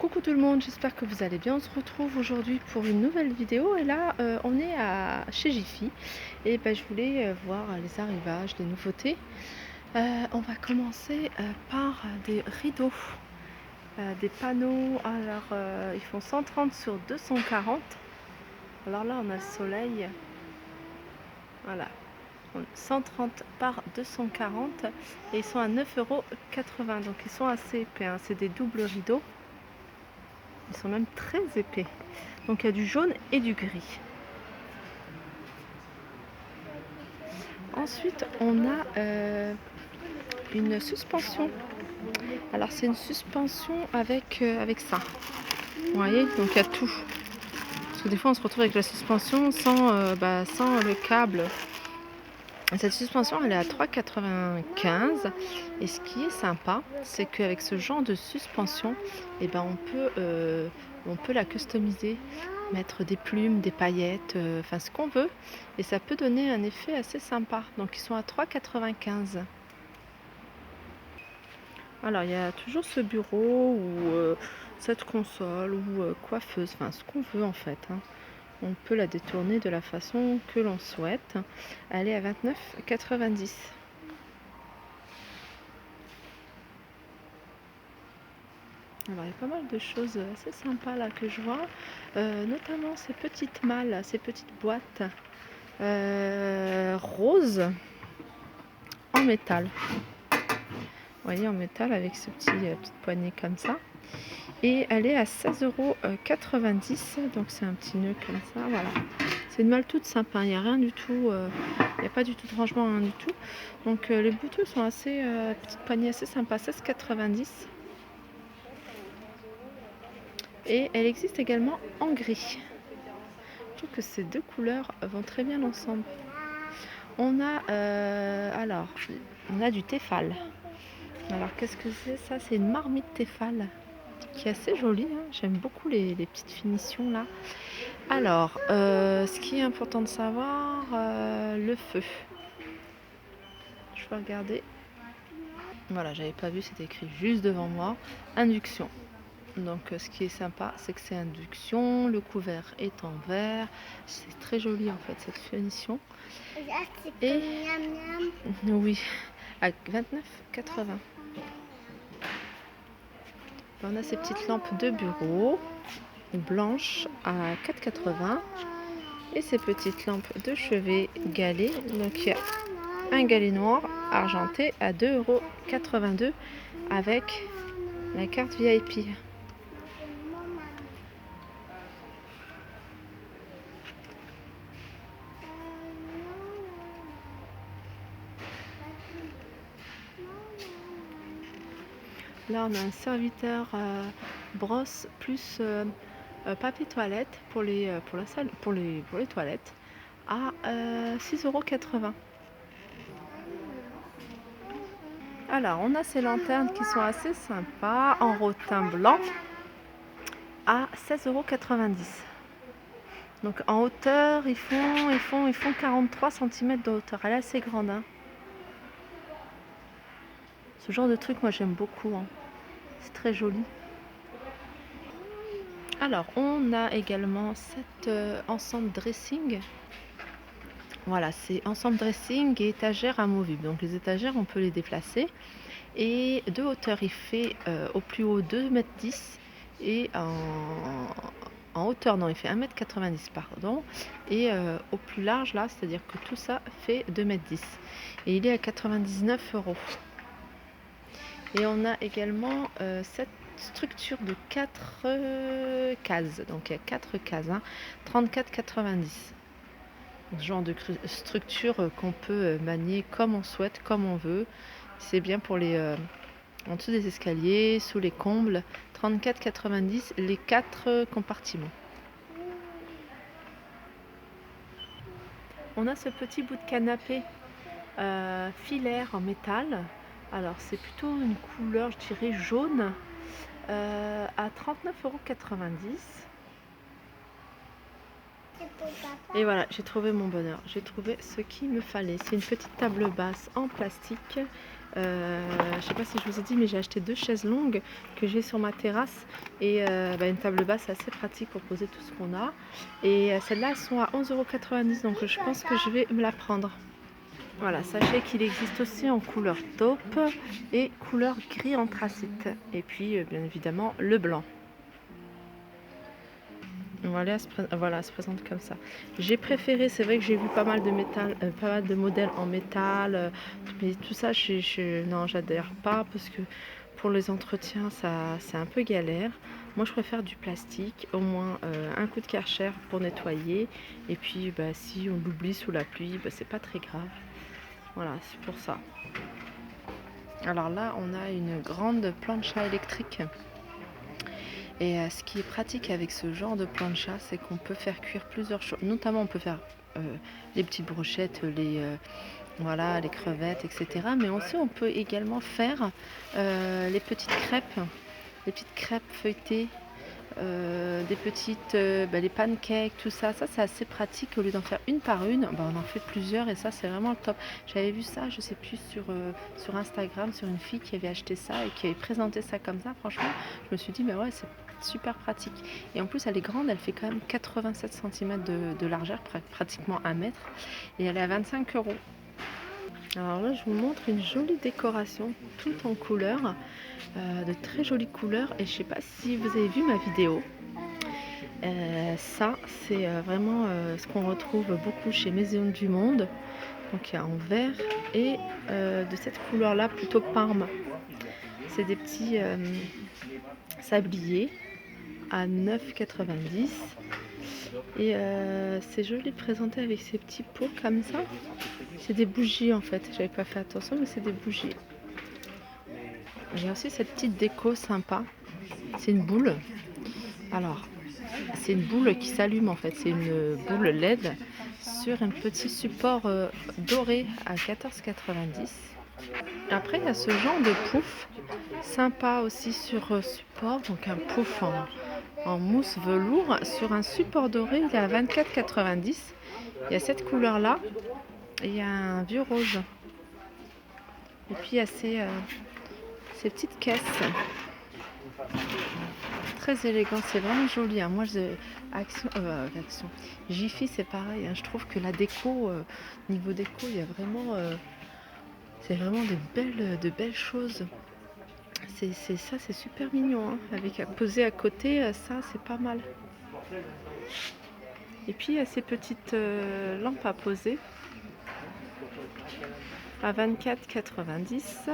Coucou tout le monde, j'espère que vous allez bien. On se retrouve aujourd'hui pour une nouvelle vidéo et là on est chez Jiffy et je voulais voir les arrivages, les nouveautés. On va commencer par des rideaux, des panneaux. Alors ils font 130 sur 240. Alors là on a le soleil, voilà, 130 par 240 et ils sont à 9,80 €. Donc ils sont assez épais, hein. C'est des doubles rideaux. Ils sont même très épais. Donc il y a du jaune et du gris. Ensuite, on a une suspension. Alors c'est une suspension avec ça. Vous voyez, donc il y a tout. Parce que des fois on se retrouve avec la suspension sans le câble. Cette suspension elle est à 3,95 € et ce qui est sympa, c'est qu'avec ce genre de suspension, on peut la customiser, mettre des plumes, des paillettes, enfin ce qu'on veut, et ça peut donner un effet assez sympa. Donc ils sont à 3,95 €. Alors il y a toujours ce bureau ou cette console ou coiffeuse, enfin ce qu'on veut en fait, hein. On peut la détourner de la façon que l'on souhaite. Elle est à 29,90 €. Alors il y a pas mal de choses assez sympas là que je vois, notamment ces petites malles, ces petites boîtes roses en métal. Vous voyez, en métal avec ce petite poignée comme ça. Et elle est à 16,90 €, donc c'est un petit nœud comme ça, voilà. C'est une malle toute sympa, il n'y a rien du tout, il n'y a pas du tout de rangement, rien du tout. Donc les boutons sont assez, petites poignées assez sympas, 16,90 €. Et elle existe également en gris. Je trouve que ces deux couleurs vont très bien ensemble. On a on a du Tefal. Alors qu'est-ce que c'est ça? C'est une marmite Tefal qui est assez jolie, hein. J'aime beaucoup les petites finitions là. Alors ce qui est important de savoir, le feu. Je vais regarder. Voilà, j'avais pas vu, c'était écrit juste devant moi. Induction. Donc ce qui est sympa, c'est que c'est induction, le couvert est en verre, c'est très joli en fait cette finition. Et oui, à 29,80 €. On a ces petites lampes de bureau blanches à 4,80 € et ces petites lampes de chevet galets. Donc il y a un galet noir argenté à 2,82 € avec la carte VIP. Là, on a un serviteur brosse plus papier toilette pour la salle, pour les toilettes à 6,80 €. Alors, on a ces lanternes qui sont assez sympas en rotin blanc à 16,90 €. Donc en hauteur, ils font 43 cm de hauteur. Elle est assez grande, hein. Ce genre de truc, moi j'aime beaucoup, hein. C'est très joli. Alors, on a également cet ensemble dressing. Voilà, c'est ensemble dressing et étagères amovibles. Donc les étagères, on peut les déplacer. Et de hauteur, il fait au plus haut 2,10 m et en hauteur, non, il fait 1,90 m, pardon. Et au plus large, là, c'est-à-dire que tout ça fait 2,10 m. Et il est à 99 €. Et on a également cette structure de 4 cases. Donc il y a 4 cases, hein, 34,90 €. Ce genre de structure qu'on peut manier comme on souhaite, comme on veut. C'est bien pour les en dessous des escaliers, sous les combles. 34,90 € les 4 compartiments. On a ce petit bout de canapé filaire en métal. Alors c'est plutôt une couleur, je dirais, jaune, à 39,90 €. Et voilà, j'ai trouvé mon bonheur. J'ai trouvé ce qu'il me fallait. C'est une petite table basse en plastique Je sais pas si je vous ai dit, mais j'ai acheté 2 chaises longues que j'ai sur ma terrasse et une table basse assez pratique pour poser tout ce qu'on a. Et celles-là, elles sont à 11,90 €, donc je pense que je vais me la prendre. Voilà, sachez qu'il existe aussi en couleur taupe et couleur gris anthracite. Et puis, bien évidemment, le blanc. Voilà, elle se présente comme ça. J'ai préféré, c'est vrai que j'ai vu pas mal de métal, pas mal de modèles en métal, mais tout ça, non, j'adhère pas parce que pour les entretiens, ça, c'est un peu galère. Moi, je préfère du plastique, au moins un coup de Karcher pour nettoyer. Et puis, si on l'oublie sous la pluie, c'est pas très grave. Voilà, c'est pour ça. Alors là, on a une grande plancha électrique. Et ce qui est pratique avec ce genre de plancha, c'est qu'on peut faire cuire plusieurs choses. Notamment, on peut faire les petites brochettes, voilà, les crevettes, etc. Mais aussi, on peut également faire les petites crêpes feuilletées. Des petites les pancakes, tout ça, c'est assez pratique. Au lieu d'en faire une par une, on en fait plusieurs et ça c'est vraiment le top. J'avais vu ça, je sais plus, sur Instagram, sur une fille qui avait acheté ça et qui avait présenté ça comme ça. Franchement, je me suis dit mais ouais, c'est super pratique. Et en plus elle est grande, elle fait quand même 87 cm de largeur, pratiquement 1 mètre, et elle est à 25 €. Alors là, je vous montre une jolie décoration, toute en couleurs, de très jolies couleurs. Et je sais pas si vous avez vu ma vidéo. Ça, c'est vraiment ce qu'on retrouve beaucoup chez Maison du Monde. Donc il y a en vert et de cette couleur-là, plutôt parme. C'est des petits sabliers à 9,90 €. Et c'est joli présenté avec ces petits pots comme ça. C'est des bougies en fait, j'avais pas fait attention, mais c'est des bougies. J'ai aussi cette petite déco sympa. C'est une boule. Alors, c'est une boule qui s'allume en fait. C'est une boule LED sur un petit support doré à 14,90 €. Après, il y a ce genre de pouf sympa aussi sur support. Donc un pouf en mousse velours sur un support doré. Il est à 24,90 €. Il y a cette couleur là et il y a un vieux rose. Et puis il y a ces petites caisses. Très élégant, c'est vraiment joli. Hein. Moi, Action, Jiffy, c'est pareil. Hein. Je trouve que la déco, niveau déco, il y a vraiment, c'est vraiment de belles choses. Ça, c'est super mignon. Hein. Avec à poser à côté, ça, c'est pas mal. Et puis, il y a ces petites lampes à poser à 24,90 €.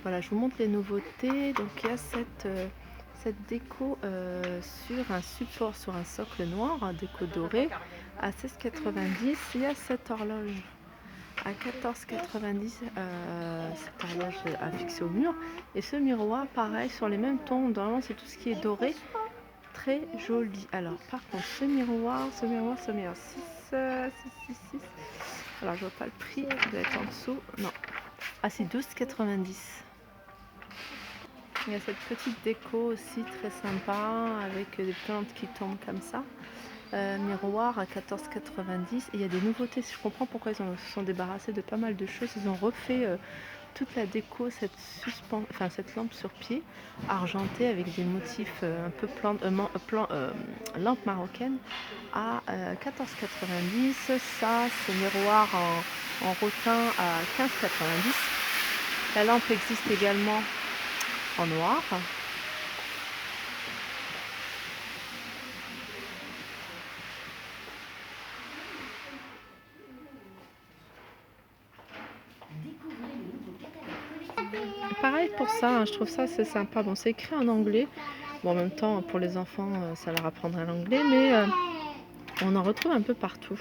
Voilà, je vous montre les nouveautés. Donc il y a cette déco sur un support, sur un socle noir, un déco doré à 16,90 €. Il y a cette horloge à 14,90 €, cette horloge à fixer au mur. Et ce miroir, pareil, sur les mêmes tons. Normalement, c'est tout ce qui est doré. Très joli. Alors, par contre, ce miroir 6, 6, 6. Alors, je vois pas le prix, il doit être en dessous. Non. Ah, c'est 12,90 €. Il y a cette petite déco aussi très sympa avec des plantes qui tombent comme ça. Miroir à 14,90 €. Et il y a des nouveautés. Je comprends pourquoi ils se sont débarrassés de pas mal de choses. Ils ont refait toute la déco, cette lampe sur pied argentée avec des motifs un peu lampe marocaine à 14,90 €. Ça, ce miroir en rotin à 15,90 €. La lampe existe également en noir. Pareil pour ça, hein, je trouve ça c'est sympa. Bon, c'est écrit en anglais. Bon, en même temps, pour les enfants, ça leur apprendra l'anglais, mais on en retrouve un peu partout.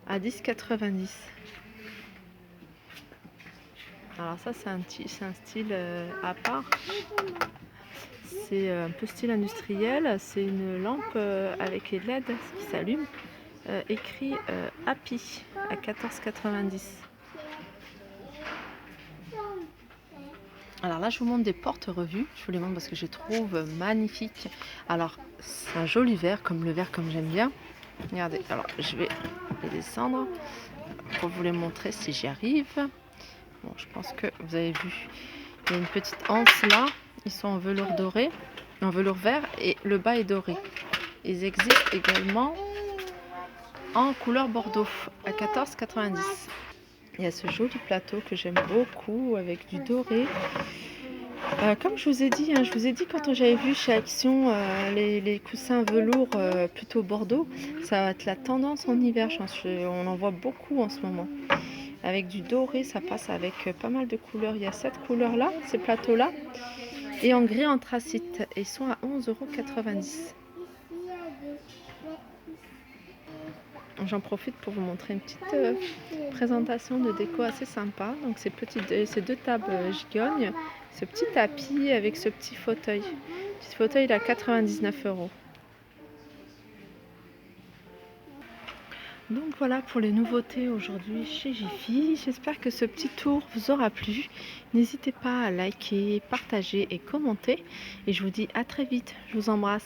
À 10,90 €. Alors ça, c'est un style à part. C'est un peu style industriel. C'est une lampe avec les LED qui s'allument. Écrit Happy à 14,90 €. Alors là, je vous montre des portes revues. Je vous les montre parce que je les trouve magnifiques. Alors, c'est un joli verre, comme le verre comme j'aime bien. Regardez, alors je vais les descendre. pour vous les montrer si j'y arrive. Bon, je pense que vous avez vu. Il y a une petite anse là. Ils sont en velours doré, en velours vert et le bas est doré. Ils existent également en couleur bordeaux à 14,90 €. Il y a ce joli plateau que j'aime beaucoup avec du doré. Comme je vous ai dit, je vous ai dit quand j'avais vu chez Action les coussins velours plutôt bordeaux, ça va être la tendance en hiver. On en voit beaucoup en ce moment. Avec du doré, ça passe avec pas mal de couleurs. Il y a cette couleur là, ces plateaux là, et en gris anthracite. Ils sont à 11,90 €. J'en profite pour vous montrer une petite présentation de déco assez sympa. Donc ces deux tables gigognes, ce petit tapis avec ce petit fauteuil. Ce fauteuil il est à 99 €. Donc voilà pour les nouveautés aujourd'hui chez Jiffy. J'espère que ce petit tour vous aura plu. N'hésitez pas à liker, partager et commenter. Et je vous dis à très vite. Je vous embrasse.